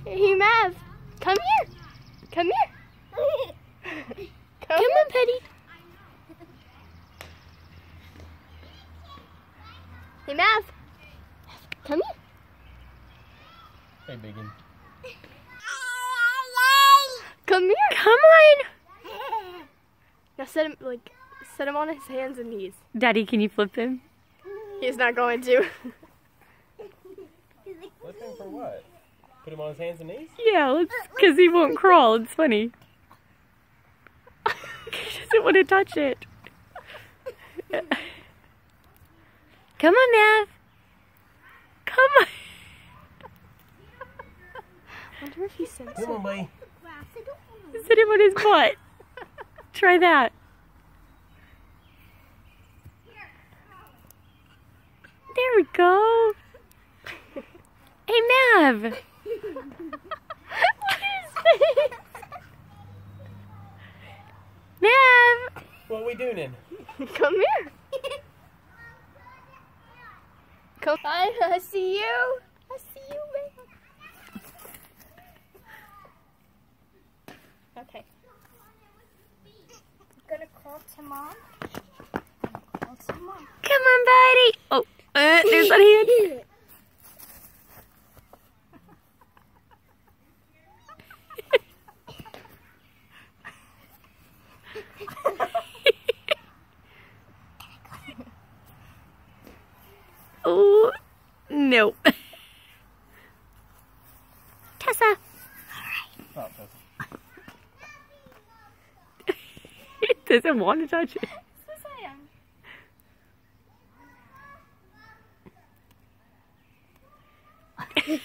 Hey, Mav. Come here. Come here. Come on, Petty. Hey, Mav. Come here. Hey, Biggin. Come here. Come on. Now set him on his hands and knees. Daddy, can you flip him? He's not going to. Flip him for what? Put him on his hands and knees? Yeah, because he won't crawl. It's funny. He doesn't want to touch it. Come on, Mav. Come on. I wonder if he sends Come on, buddy. Sit him on his butt. Try that. There we go. Hey, Mav. Look at his face. Mav. What are we doing then? Come here. Come. I see you. I see you, man. Okay. I'm gonna call to Mom. Call to Mom. Come on, buddy. Oh, there's that hand. Oh, no. Tessa. Oh, He doesn't want to touch it. He's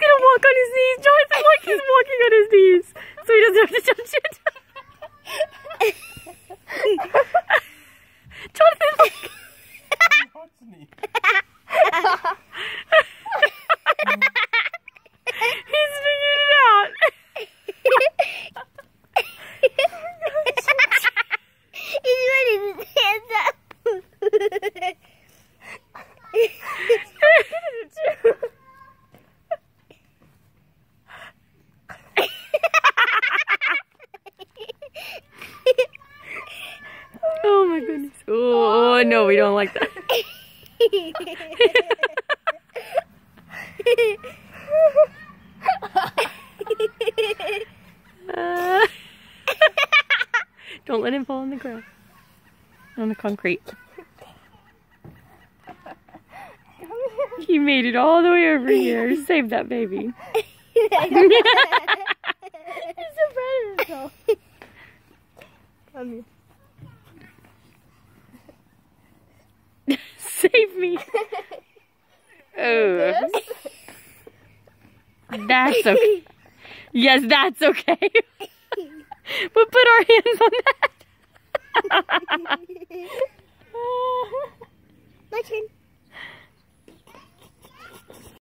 gonna walk on his knees. Jonathan, look, he's walking on his knees, so he doesn't have to touch it. Jonathan, look. He's figured it out. He's putting his hands up. Oh my goodness. Oh no, we don't like that. Don't let him fall on the ground. On the concrete. He made it all the way over here. Save that baby. He's so proud of himself. Come here. Save me. Oh. That's okay. Yes, that's okay. We'll put our hands on that. My turn.